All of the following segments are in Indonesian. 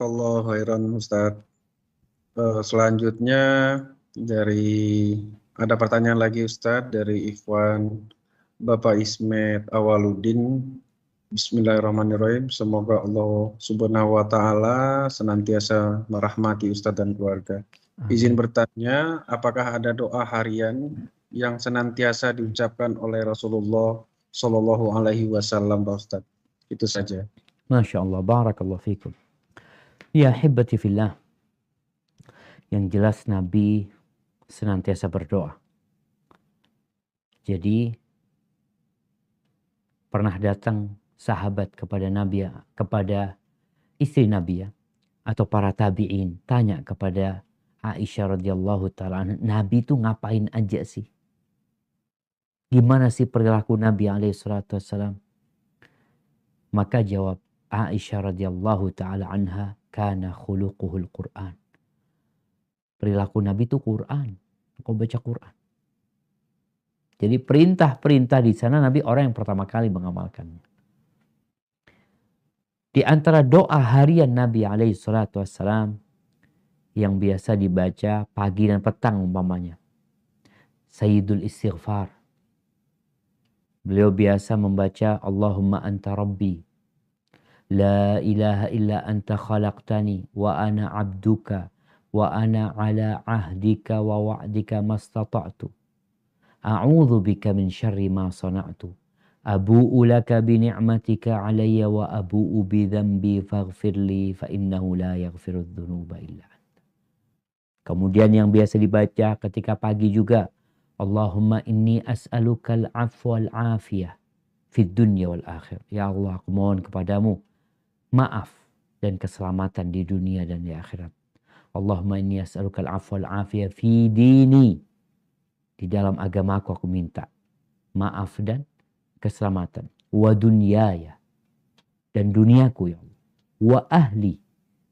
Allah khairan Ustaz. Selanjutnya dari ada pertanyaan lagi Ustaz dari Ikhwan Bapak Ismet Awaludin. Bismillahirrahmanirrahim. Semoga Allah Subhanahu wa taala senantiasa merahmati Ustaz dan keluarga. Izin bertanya, apakah ada doa harian yang senantiasa diucapkan oleh Rasulullah Shallallahu alaihi wasallam, Pak Ustaz? Itu saja. Masya Allah, barakallahu fikum. Ya hibbati fillah. Yang jelas Nabi senantiasa berdoa. Jadi pernah datang sahabat kepada Nabi, kepada istri Nabi atau para tabi'in, tanya kepada Aisyah radhiyallahu taala, Nabi itu ngapain aja sih? Gimana sih perilaku Nabi alaihi salatu wassalam? Maka jawab Aisyah radhiyallahu taala anha, kana khuluquhul Qur'an. Perilaku Nabi itu Quran. Kau baca Quran. Jadi perintah-perintah di sana Nabi orang yang pertama kali mengamalkannya. Di antara doa harian Nabi alaihi salatu wassalam yang biasa dibaca pagi dan petang umpamanya. Sayyidul istighfar. Beliau biasa membaca Allahumma anta rabbi. La ilaha illa anta khalaqtani wa ana abduka wa ana ala ahdika wa wa'dika mastata'tu. A'udzu bika min syarri ma sana'tu. Abu'u laka bi ni'matika alayya wa abu'u bi dhanbi faghfirli fa innahu la yaghfiru dzunuba illa anta. Kemudian yang biasa dibaca ketika pagi juga, Allahumma inni as'alukal afwa wal afiyah fid dunya wal akhir. Ya Allah, aku mohon kepadamu maaf dan keselamatan di dunia dan di akhirat. Allahumma inni as'alukal afwa wal afiyah fi dini. Di dalam agamaku aku minta maaf dan keselamatan. Wa dunyaya, dan duniaku ya Allah. Wa ahli,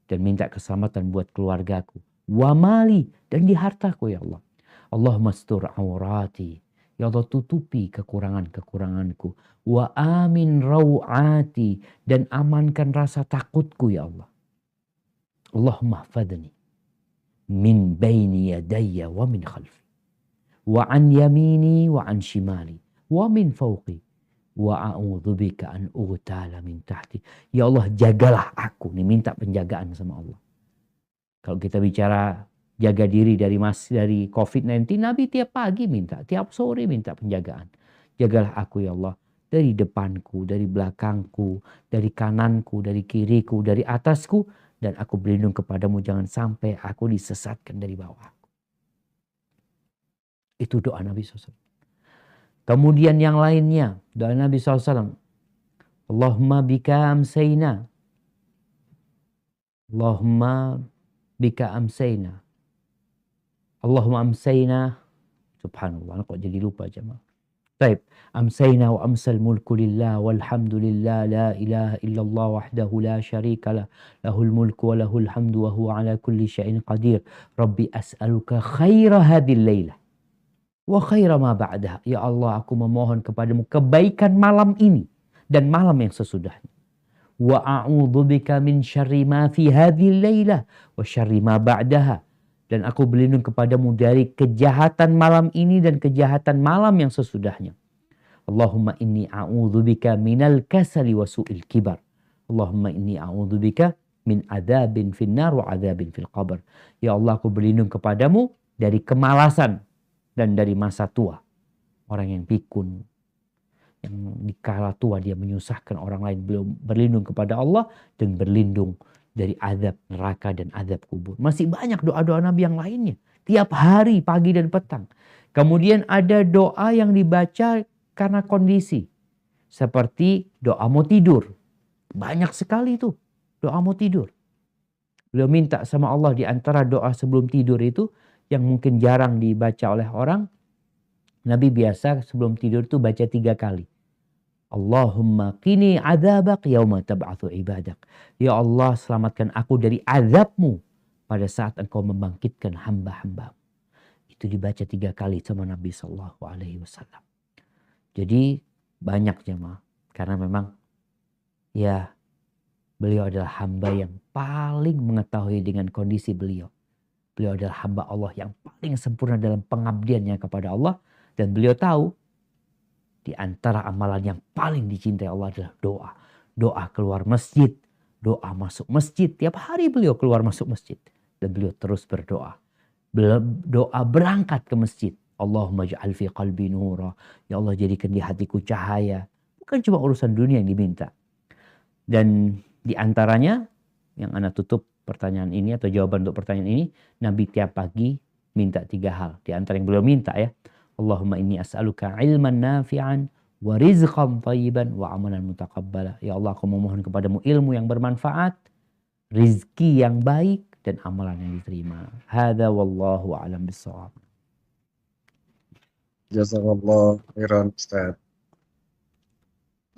dan minta keselamatan buat keluargaku. Wa mali, dan di hartaku ya Allah. Allahumma astur aurati, ya Allah tutupi kekurangan-kekuranganku. Wa amin rawati, dan amankan rasa takutku ya Allah. Allahumma hafadni min baini yadayya wa min khalfi. Wa an yamini wa an shimali wa min fawqi wa a'udzubika an ughtala min tahti. Ya Allah, jagalah aku. Nih minta penjagaan sama Allah. Kalau kita bicara jaga diri dari COVID-19, Nabi tiap pagi minta, tiap sore minta penjagaan. Jagalah aku ya Allah, dari depanku, dari belakangku, dari kananku, dari kiriku, dari atasku, dan aku berlindung kepadamu jangan sampai aku disesatkan dari bawah. Itu doa Nabi SAW. Kemudian yang lainnya, doa Nabi SAW. Allahumma bika amsayna. Allahumma bika amsayna. Allahumma amsayna. Subhanallah, kok jadi lupa jemaah. Baik, amsayna wa amsal mulku lillah walhamdulillah la ilaha illallah wahdahu la syarika lah. Lahul mulku wa lahul hamdu wa huwa ala kulli syai'in qadir. Rabbi as'aluka khaira hadhil laylah wa khaira ma ba'daha. Ya Allah, aku memohon kepadamu kebaikan malam ini dan malam yang sesudahnya. Wa a'udzubika min syarri ma fi hadhil lailah wa syarri ma ba'daha. Dan aku berlindung kepadamu dari kejahatan malam ini dan kejahatan malam yang sesudahnya. Allahumma inni a'udzubika minal kasali wa su'il kibar. Allahumma inni a'udzubika min adzabin finnar wa adzabin fil qabr. Ya Allah, aku berlindung kepadamu dari kemalasan dan dari masa tua. Orang yang pikun, yang di kala tua dia menyusahkan orang lain, belum berlindung kepada Allah dan berlindung dari azab neraka dan azab kubur. Masih banyak doa-doa Nabi yang lainnya. Tiap hari pagi dan petang. Kemudian ada doa yang dibaca karena kondisi. Seperti doa mau tidur. Banyak sekali itu doa mau tidur. Beliau minta sama Allah di antara doa sebelum tidur itu yang mungkin jarang dibaca oleh orang. Nabi biasa sebelum tidur itu baca 3 kali. Allahumma qini adzabak yauma tab'atsu ibadak. Ya Allah, selamatkan aku dari azabmu pada saat engkau membangkitkan hamba-hambamu. Itu dibaca 3 kali sama Nabi SAW. Jadi banyak jemaah. Karena memang ya Beliau adalah hamba yang paling mengetahui dengan kondisi beliau. Beliau adalah hamba Allah yang paling sempurna dalam pengabdiannya kepada Allah. Dan beliau tahu di antara amalan yang paling dicintai Allah adalah doa. Doa keluar masjid, doa masuk masjid. Tiap hari beliau keluar masuk masjid. Dan beliau terus berdoa. Doa berangkat ke masjid. Allahumma ja'al fi qalbi nura. Ya Allah, jadikan di hatiku cahaya. Bukan cuma urusan dunia yang diminta. Dan di antaranya yang Ana tutup pertanyaan ini atau jawaban untuk pertanyaan ini, Nabi tiap pagi minta 3 hal. Di antara yang beliau minta ya, Allahumma inni as'aluka ilman nafi'an wa rizqan thayyiban wa amalan mutaqabbala. Ya Allah, aku memohon kepadamu ilmu yang bermanfaat, rizki yang baik, dan amalan yang diterima. Hadza wallahu a'lam bissawab. Jazakallah khairan Ustaz.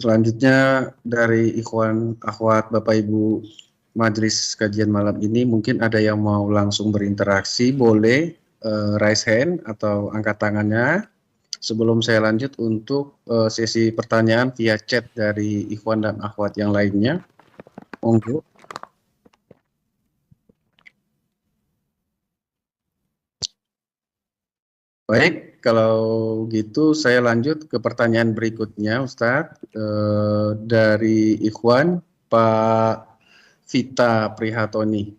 Selanjutnya dari ikhwan akhwat Bapak Ibu majelis kajian malam ini, mungkin ada yang mau langsung berinteraksi, boleh raise hand atau angkat tangannya. Sebelum saya lanjut untuk sesi pertanyaan via chat dari ikhwan dan akhwat yang lainnya. Monggo. Baik, kalau gitu saya lanjut ke pertanyaan berikutnya, Ustadz. Dari Ikhwan, Pak Vita Prihatoni.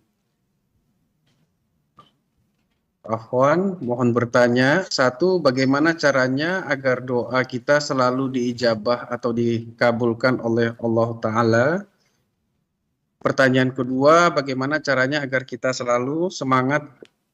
Ikhwan, mohon bertanya, 1, bagaimana caranya agar doa kita selalu diijabah atau dikabulkan oleh Allah Ta'ala? Pertanyaan kedua, bagaimana caranya agar kita selalu semangat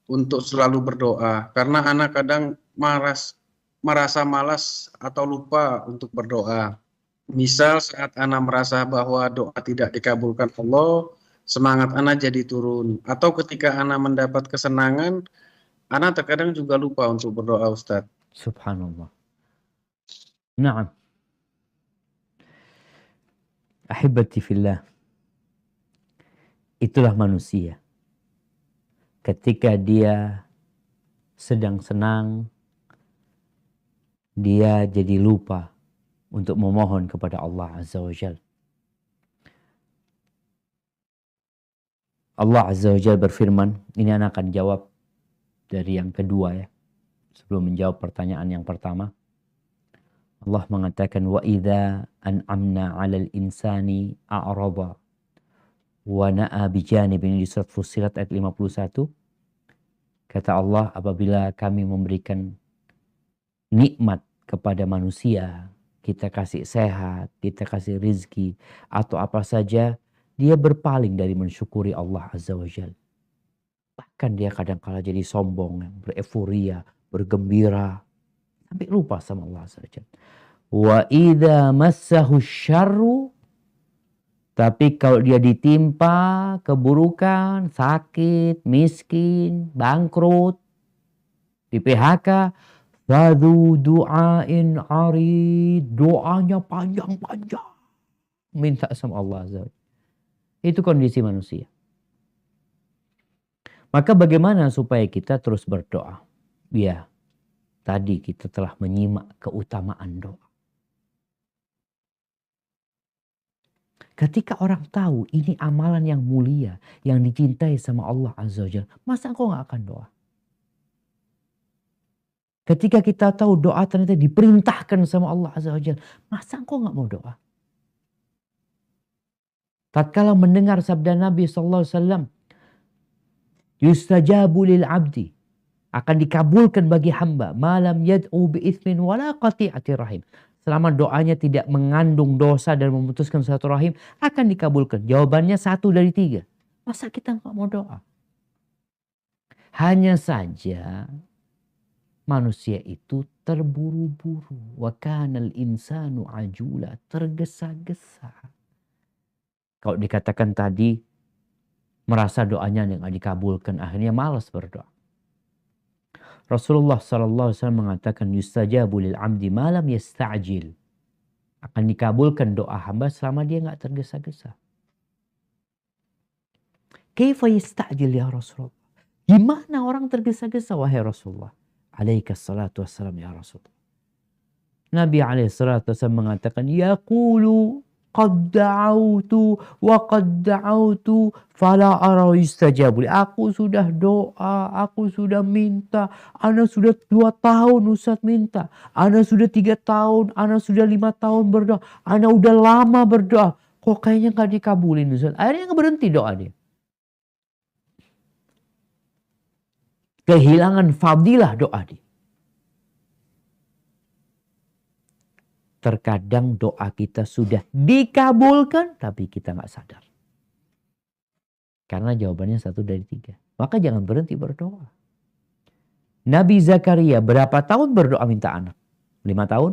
untuk selalu berdoa, karena anak kadang merasa malas atau lupa untuk berdoa. Misal saat anak merasa bahwa doa tidak dikabulkan Allah, semangat anak jadi turun. Atau ketika anak mendapat kesenangan, anak terkadang juga lupa untuk berdoa, Ustadz. Subhanallah. Naam. Ahibati fillah. Itulah manusia. Ketika dia sedang senang, dia jadi lupa untuk memohon kepada Allah Azza wa Jal. Allah Azza wa Jal berfirman, ini anak akan jawab dari yang kedua ya, sebelum menjawab pertanyaan yang pertama. Allah mengatakan, wa idza an'amna 'alal insani a'rada wa na'a bijanibin, di surat Fussilat ayat 51. Kata Allah, apabila kami memberikan nikmat kepada manusia, kita kasih sehat, kita kasih rizki, atau apa saja, dia berpaling dari mensyukuri Allah Azza wa Jal. Bahkan dia kadang-kala jadi sombong, berefuria, bergembira, sampai lupa sama Allah Azza wa Jal. Wa idza massahu syarru, tapi kalau dia ditimpa keburukan, sakit, miskin, bangkrut, di PHK, fadhu du'ain arid, doanya panjang-panjang, minta sama Allah Azza wa Jalla. Itu kondisi manusia. Maka bagaimana supaya kita terus berdoa? Ya, tadi kita telah menyimak keutamaan doa. Ketika orang tahu ini amalan yang mulia, yang dicintai sama Allah Azza wa Jalla, masa engkau gak akan doa? Ketika kita tahu doa ternyata diperintahkan sama Allah Azza wa Jalla, masa engkau gak mau doa? Tatkala mendengar sabda Nabi SAW, yustajabu lil abdi, akan dikabulkan bagi hamba, malam yad'u bi itsmin wala qati'ati rahim. Selama doanya tidak mengandung dosa dan memutuskan satu rahim, akan dikabulkan. Jawabannya 1 dari 3. Masa kita nggak mau doa? Hanya saja manusia itu terburu-buru. Wa kanal insanu ajula, tergesa-gesa. Kalau dikatakan tadi, merasa doanya yang nggak dikabulkan, akhirnya malas berdoa. Rasulullah SAW mengatakan, yustajabu lil amdi malam yasta'jil. Akan dikabulkan doa hamba selama dia nggak tergesa-gesa. Kaifa yasta'jil ya Rasulullah? Gimana orang tergesa-gesa wahai Rasulullah? Alaika salatu wassalam ya Rasulullah. Nabi alaihi salatu wassalam mengatakan, yaqulu qad da'autu wa qad da'autu fala ara yustajabu li. Aku sudah doa, aku sudah minta, ana sudah 2 tahun Ustaz minta, ana sudah 3 tahun, ana sudah 5 tahun berdoa, ana udah lama berdoa, kok kayaknya nggak dikabulin Ustaz. Akhirnya berhenti doa dia. Kehilangan fadilah doa dia. Terkadang doa kita sudah dikabulkan tapi kita nggak sadar. Karena jawabannya 1 dari 3. Maka jangan berhenti berdoa. Nabi Zakaria berapa tahun berdoa minta anak? 5 tahun?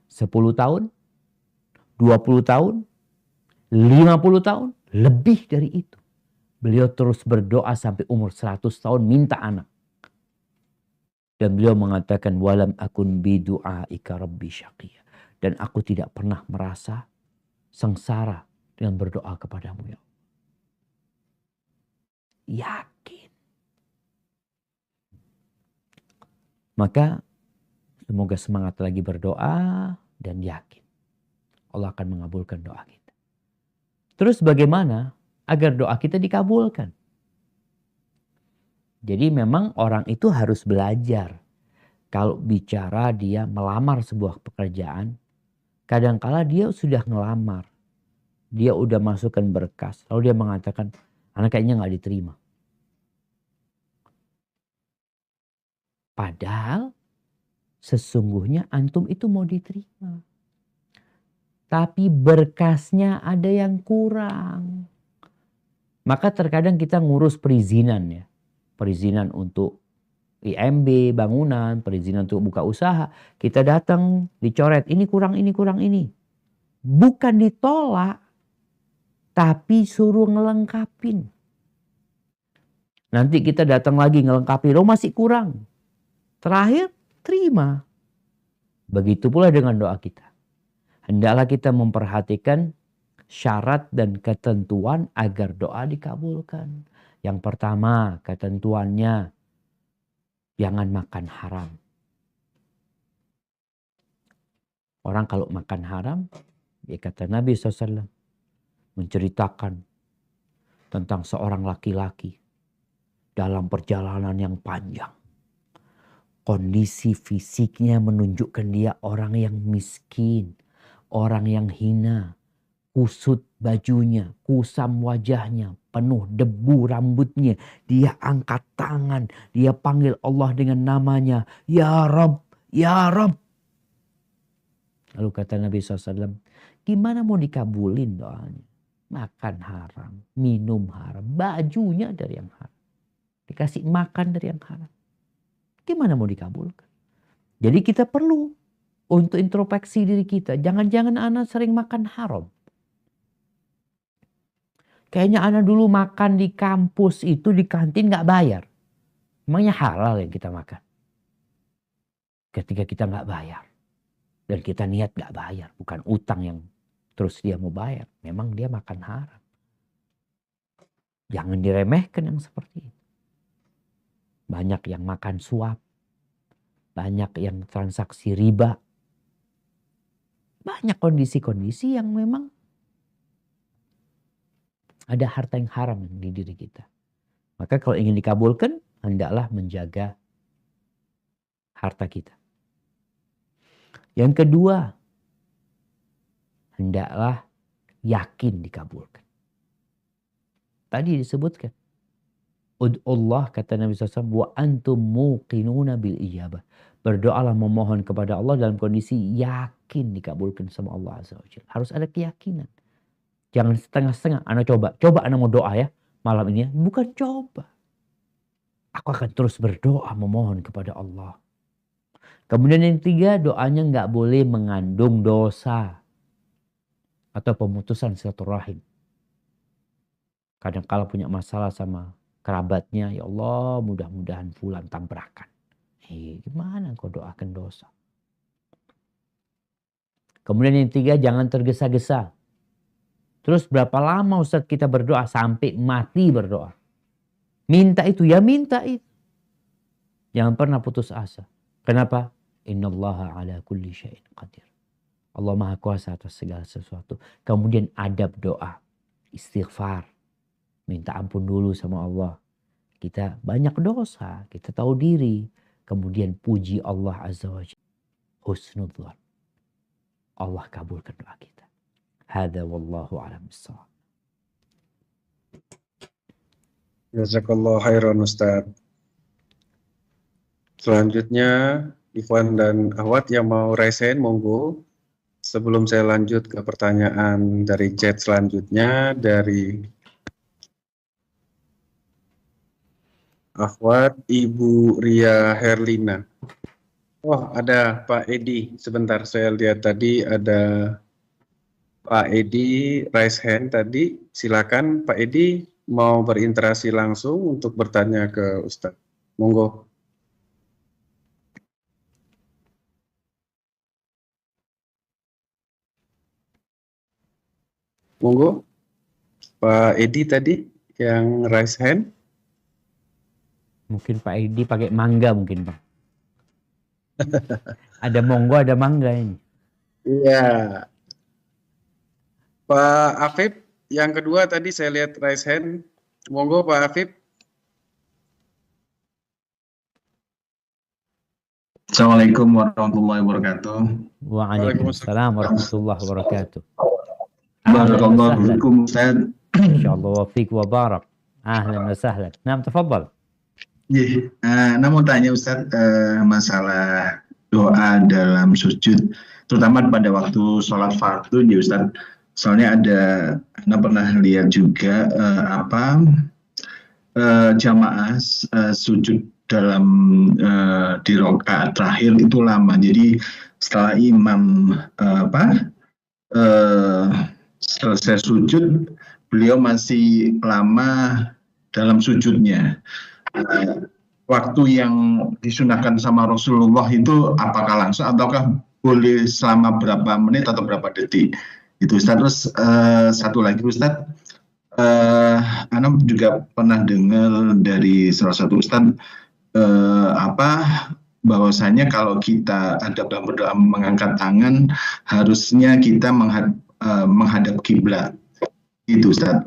10 tahun? 20 tahun? 50 tahun? Lebih dari itu. Beliau terus berdoa sampai umur 100 tahun minta anak. Dan beliau mengatakan walam akun bidu'aika rabbi syaqiyya. Dan aku tidak pernah merasa sengsara dengan berdoa kepadamu ya Allah. Yakin. Maka semoga semangat lagi berdoa dan yakin Allah akan mengabulkan doa kita. Terus bagaimana agar doa kita dikabulkan? Jadi memang orang itu harus belajar. Kalau bicara dia melamar sebuah pekerjaan, kadangkala dia sudah ngelamar. Dia udah masukkan berkas. Lalu dia mengatakan, anak kayaknya gak diterima. Padahal sesungguhnya antum itu mau diterima. Tapi berkasnya ada yang kurang. Maka terkadang kita ngurus perizinan ya. Perizinan untuk IMB, bangunan, perizinan untuk buka usaha. Kita datang, dicoret, ini kurang, ini kurang, ini. Bukan ditolak, tapi suruh ngelengkapin. Nanti kita datang lagi ngelengkapi, oh masih kurang. Terakhir, terima. Begitu pula dengan doa kita. Hendaklah kita memperhatikan syarat dan ketentuan agar doa dikabulkan. Yang pertama, ketentuannya jangan makan haram. Orang kalau makan haram, ya kata Nabi SAW, menceritakan tentang seorang laki-laki dalam perjalanan yang panjang. Kondisi fisiknya menunjukkan dia orang yang miskin, orang yang hina, kusut bajunya, kusam wajahnya, penuh debu rambutnya. Dia angkat tangan, dia panggil Allah dengan namanya, Ya Rabb, Ya Rabb. Lalu kata Nabi SAW, gimana mau dikabulin doanya? Makan haram, minum haram, bajunya dari yang haram. Dikasih makan dari yang haram. Gimana mau dikabulkan? Jadi kita perlu untuk introspeksi diri kita. Jangan-jangan anak sering makan haram. Kayaknya anak dulu makan di kampus itu di kantin gak bayar. Emangnya halal yang kita makan? Ketika kita gak bayar. Dan kita niat gak bayar. Bukan utang yang terus dia mau bayar. Memang dia makan haram. Jangan diremehkan yang seperti itu. Banyak yang makan suap. Banyak yang transaksi riba. Banyak kondisi-kondisi yang memang ada harta yang haram di diri kita. Maka kalau ingin dikabulkan, hendaklah menjaga harta kita. Yang kedua, hendaklah yakin dikabulkan. Tadi disebutkan. Ud'ullah kata Nabi SAW, wa antum muqinuna bil ijabah. Berdoalah memohon kepada Allah dalam kondisi yakin dikabulkan sama Allah Azza wa Jalla. Harus ada keyakinan. Jangan setengah-setengah. Ana coba ana mau doa ya malam ini ya. Bukan coba. Aku akan terus berdoa memohon kepada Allah. Kemudian yang ketiga, doanya nggak boleh mengandung dosa atau pemutusan silaturahim. Kadang kala punya masalah sama kerabatnya, ya Allah mudah-mudahan fulan tabrakan. Gimana kau doakan dosa? Kemudian yang ketiga, jangan tergesa-gesa. Terus berapa lama Ustadz kita berdoa? Sampai mati berdoa. Minta itu, ya minta itu. Jangan pernah putus asa. Kenapa? Innallaha ala kulli syai'in qadir. Allah Maha Kuasa atas segala sesuatu. Kemudian adab doa, istighfar, minta ampun dulu sama Allah. Kita banyak dosa, kita tahu diri. Kemudian puji Allah Azza wa Jalla. Husnudzon. Allah kabulkan doa kita. Hada wallahu a'lam bissawab. Jazakallah khairan Ustaz. Selanjutnya Ikhwan dan Ahwat yang mau raise hand, monggo. Sebelum saya lanjut ke pertanyaan dari chat selanjutnya dari Ahwat Ibu Ria Herlina. Oh, ada Pak Edi. Sebentar, saya lihat tadi ada Pak Edi raise hand tadi. Silakan Pak Edi mau berinteraksi langsung untuk bertanya ke Ustadz. Monggo. Monggo, Pak Edi tadi yang raise hand. Mungkin Pak Edi pakai mangga mungkin Pak. Ada monggo, ada mangga ini. Iya. Pak Afif, yang kedua tadi saya lihat raise hand. Monggo Pak Afif. Assalamualaikum warahmatullahi wabarakatuh. Waalaikumsalam warahmatullahi wabarakatuh. Barakallahu fikum Ustaz. Insyaallah wa fiik wa barak. Ahlan wa sahlan. Naam, tafadhal. Namun tanya Ustaz masalah doa dalam sujud, terutama pada waktu sholat fardu ya Ustaz. Soalnya Anda pernah lihat juga jamaah sujud dalam di rakaat terakhir itu lama. Jadi setelah imam selesai sujud, beliau masih lama dalam sujudnya. Waktu yang disunahkan sama Rasulullah itu apakah langsung ataukah boleh selama berapa menit atau berapa detik? Itu Ustaz. Terus satu lagi Ustaz, Ana juga pernah dengar dari salah satu Ustaz bahwasanya kalau kita ada berdoa mengangkat tangan, harusnya kita menghadap kiblat. Itu Ustaz.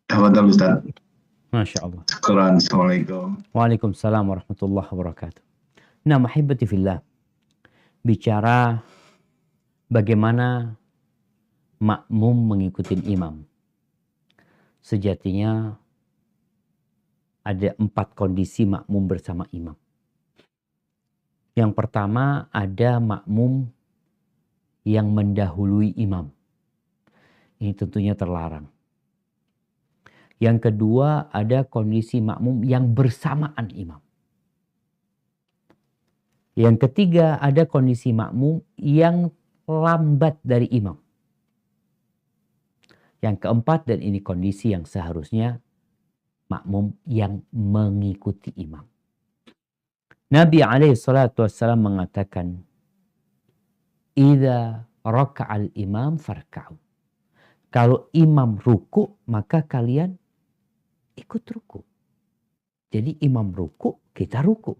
Tafadhal Ustaz. Masya Allah. Assalamualaikum. Waalaikumsalam warahmatullahi wabarakatuh. Nah, mahibati fillah. Bicara bagaimana makmum mengikuti imam. Sejatinya ada 4 kondisi makmum bersama imam. Yang pertama, ada makmum yang mendahului imam. Ini tentunya terlarang. Yang kedua, ada kondisi makmum yang bersamaan imam. Yang ketiga, ada kondisi makmum yang lambat dari imam. Yang keempat, dan ini kondisi yang seharusnya makmum yang mengikuti imam. Nabi SAW mengatakan, "Idza raka'al imam farka'u." Kalau imam ruku, maka kalian ikut ruku. Jadi imam ruku, kita ruku.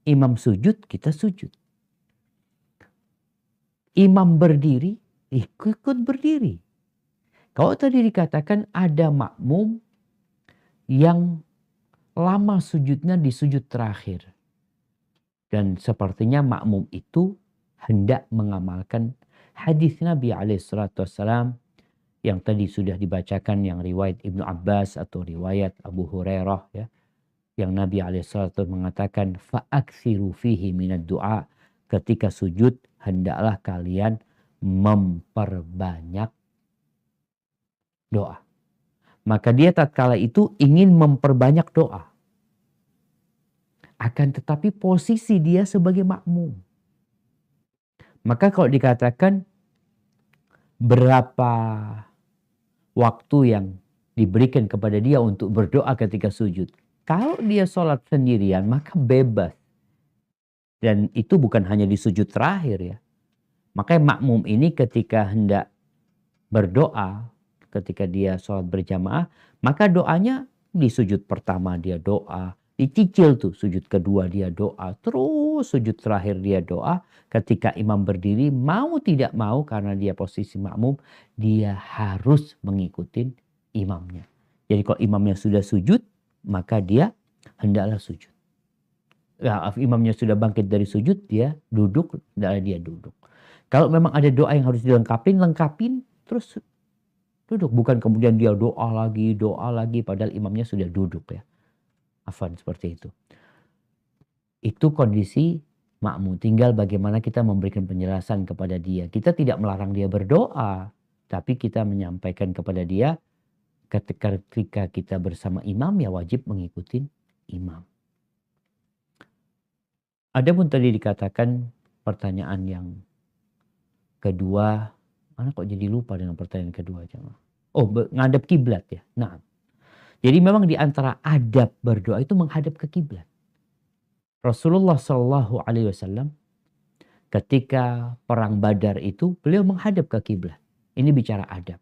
Imam sujud, kita sujud. Imam berdiri, ikut berdiri. Kalau tadi dikatakan ada makmum yang lama sujudnya di sujud terakhir. Dan sepertinya makmum itu hendak mengamalkan hadis Nabi SAW yang tadi sudah dibacakan, yang riwayat Ibnu Abbas atau riwayat Abu Hurairah ya, yang Nabi SAW mengatakan fa'aksiru fihi minad du'a, ketika sujud hendaklah kalian memperbanyak doa. Maka dia tatkala itu ingin memperbanyak doa, akan tetapi posisi dia sebagai makmum. Maka kalau dikatakan berapa waktu yang diberikan kepada dia untuk berdoa ketika sujud. Kalau dia sholat sendirian, maka bebas. Dan itu bukan hanya di sujud terakhir ya. Makanya makmum ini ketika hendak berdoa, ketika dia sholat berjamaah, maka doanya di sujud pertama dia doa, dicicil tuh sujud kedua dia doa, terus sujud terakhir dia doa. Ketika imam berdiri, mau tidak mau karena dia posisi makmum, dia harus mengikuti imamnya. Jadi kalau imamnya sudah sujud, maka dia hendaklah sujud. Nah, imamnya sudah bangkit dari sujud, dia duduk, hendaklah dia duduk. Kalau memang ada doa yang harus dilengkapin, lengkapin, terus duduk. Bukan kemudian dia doa lagi, padahal imamnya sudah duduk ya. Afwan, seperti itu. Itu kondisi makmum. Tinggal bagaimana kita memberikan penjelasan kepada dia. Kita tidak melarang dia berdoa, tapi kita menyampaikan kepada dia ketika kita bersama imam ya wajib mengikuti imam. Adapun tadi dikatakan pertanyaan yang kedua, anak kok jadi lupa dengan pertanyaan kedua jemaah. Oh, ngadep kiblat ya. Nah, jadi memang di antara adab berdoa itu menghadap ke kiblat. Rasulullah Shallallahu Alaihi Wasallam ketika perang Badar itu beliau menghadap ke kiblat. Ini bicara adab.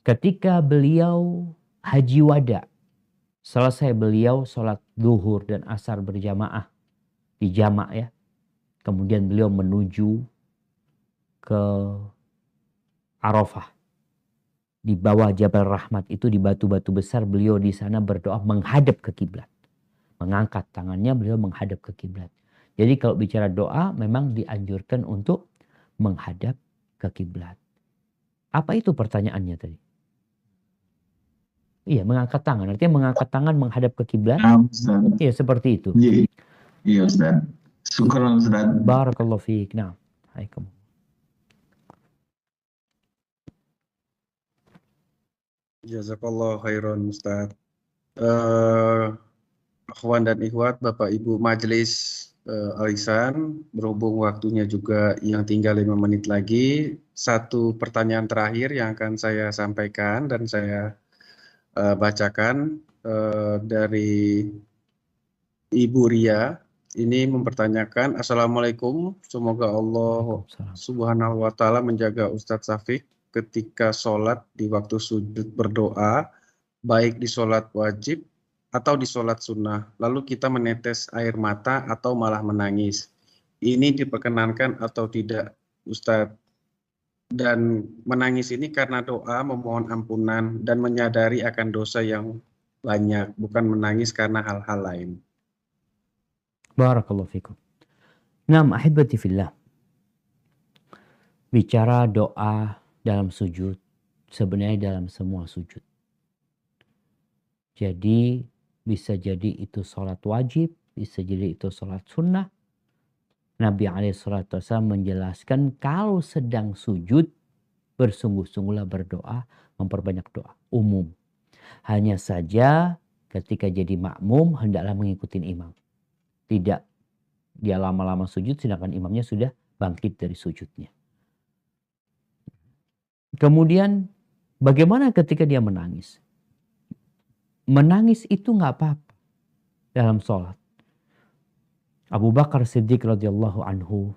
Ketika beliau haji wada, selesai beliau sholat duhur dan asar berjamaah di jamak ya. Kemudian beliau menuju ke Arafah. Di bawah Jabal Rahmat itu di batu-batu besar beliau di sana berdoa menghadap ke kiblat. Mengangkat tangannya beliau menghadap ke kiblat. Jadi kalau bicara doa memang dianjurkan untuk menghadap ke kiblat. Apa itu pertanyaannya tadi? Iya, mengangkat tangan. Artinya mengangkat tangan menghadap ke kiblat. Iya, seperti itu. Iya, Ustaz. Syukran, Ustaz. Barakallahu fiik. Nah, Assalamualaikum. Jazakallah khairan Ustaz. Akhwan dan ikhwat, Bapak Ibu Majelis Al-Ihsan, berhubung waktunya juga yang tinggal 5 menit lagi, satu pertanyaan terakhir yang akan saya sampaikan dan saya bacakan dari Ibu Ria. Ini mempertanyakan, Assalamualaikum, semoga Allah Subhanahu wa Ta'ala menjaga Ustadz Syafiq ketika sholat di waktu sujud berdoa, baik di sholat wajib atau di sholat sunnah, lalu kita menetes air mata atau malah menangis. Ini diperkenankan atau tidak, Ustadz? Dan menangis ini karena doa, memohon ampunan, dan menyadari akan dosa yang banyak, bukan menangis karena hal-hal lain. Barakallahu fikum. Naam, ahibati fillah. Bicara doa dalam sujud, sebenarnya dalam semua sujud. Jadi bisa jadi itu sholat wajib, bisa jadi itu sholat sunnah. Nabi SAW menjelaskan kalau sedang sujud, bersungguh-sungguhlah berdoa, memperbanyak doa. Umum. Hanya saja ketika jadi makmum, hendaklah mengikuti imam. Tidak dia lama-lama sujud sedangkan imamnya sudah bangkit dari sujudnya. Kemudian bagaimana ketika dia menangis? Menangis itu nggak apa-apa dalam sholat. Abu Bakar Siddiq radhiyallahu anhu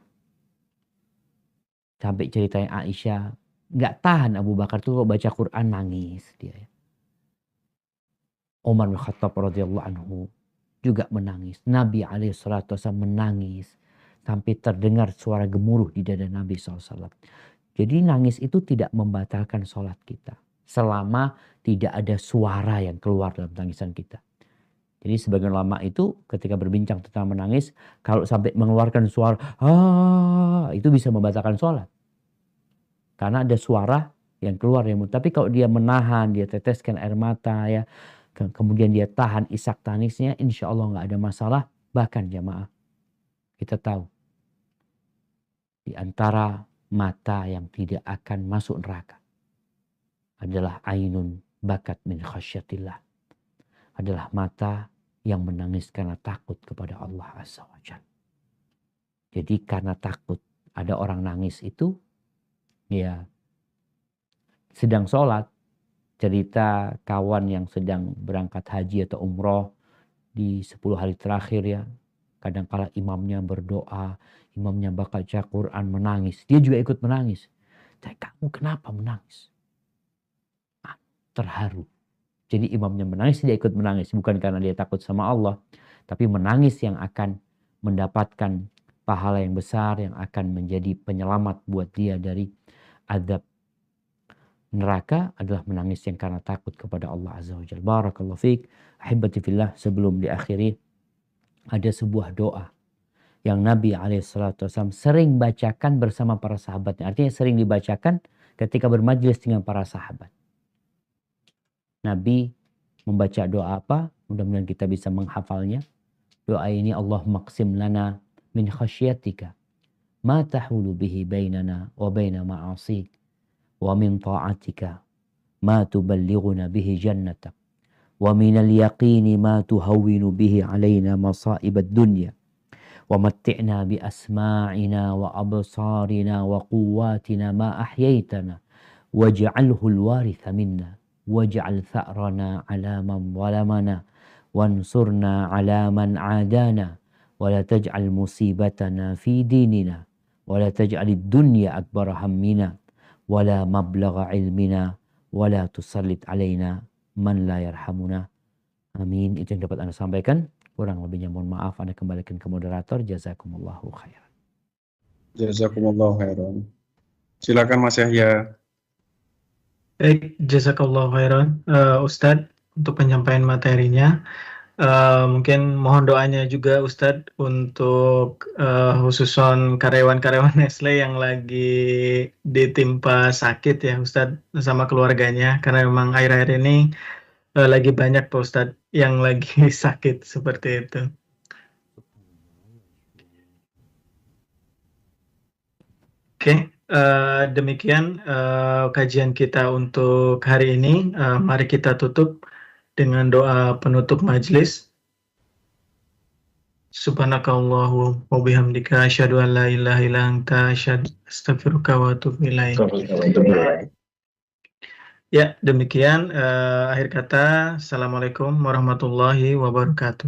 sampai ceritanya Aisyah nggak tahan Abu Bakar tuh kalau baca Quran nangis dia. Umar bin Khattab radhiyallahu anhu juga menangis. Nabi SAW menangis sampai terdengar suara gemuruh di dada Nabi SAW. Jadi nangis itu tidak membatalkan sholat kita. Selama tidak ada suara yang keluar dalam tangisan kita. Jadi sebagian ulama itu ketika berbincang tentang menangis, kalau sampai mengeluarkan suara, itu bisa membatalkan sholat. Karena ada suara yang keluar. Tapi kalau dia menahan, dia teteskan air mata ya. Kemudian dia tahan isak tangisnya, insya Allah nggak ada masalah. Bahkan jamaah, kita tahu di antara mata yang tidak akan masuk neraka adalah ainun bakat min khasyatillah. Adalah mata yang menangis karena takut kepada Allah Azza wa Jalla. Jadi karena takut ada orang nangis itu, ya sedang sholat, cerita kawan yang sedang berangkat haji atau umroh di 10 hari terakhir ya. Kadangkala imamnya berdoa, imamnya baca Quran menangis. Dia juga ikut menangis. Kamu kenapa menangis? Terharu. Jadi imamnya menangis, dia ikut menangis. Bukan karena dia takut sama Allah. Tapi menangis yang akan mendapatkan pahala yang besar yang akan menjadi penyelamat buat dia dari azab neraka adalah menangis yang karena takut kepada Allah Azza wa Jalla. Barakallahu fiik. Ahibati fillah, sebelum diakhiri ada sebuah doa yang Nabi SAW sering bacakan bersama para sahabatnya. Artinya sering dibacakan ketika bermajlis dengan para sahabat. Nabi membaca doa apa? Mudah-mudahan kita bisa menghafalnya. Doa ini, Allahumma qsim lana min khasyatika ma tahulu bihi bainana wa baina ma'asik wa min ta'atika ma tuballighuna bihi jannatak wa minal yaqini ma tuhawwinu bihi alaina masa'ibad dunya wa matti'na bi asma'ina wa absarina wa quwwatina ma ahyaitana waj'alhu al-waritha minna waj'al tha'rana 'ala man zalamana wansurna 'ala man 'adana wa la taj'al musibatana fi dinina wa la taj'alid dunya akbar hammina wa la mablagha ilmina wa la tusallit 'alaina man la yarhamuna. Amin. Itu yang dapat Anda sampaikan. Kurang lebihnya mohon maaf. Anda kembalikan ke moderator. Jazakumullahu khairan. Jazakumullahu khairan. Silakan Mas Yahya. Baik, jazakallahu khairan Ustadz untuk penyampaian materinya. Mungkin mohon doanya juga Ustadz untuk khususon karyawan-karyawan Nestle yang lagi ditimpa sakit ya Ustadz sama keluarganya, karena memang akhir-akhir ini lagi banyak Pak Ustadz yang lagi sakit seperti itu. Oke, demikian kajian kita untuk hari ini. Mari kita tutup dengan doa penutup majelis. Subhanakallahu wa bihamdika asyhadu an la ilaha illa anta astaghfiruka wa atubu ilaik. Ya, demikian akhir kata. Assalamualaikum warahmatullahi wabarakatuh.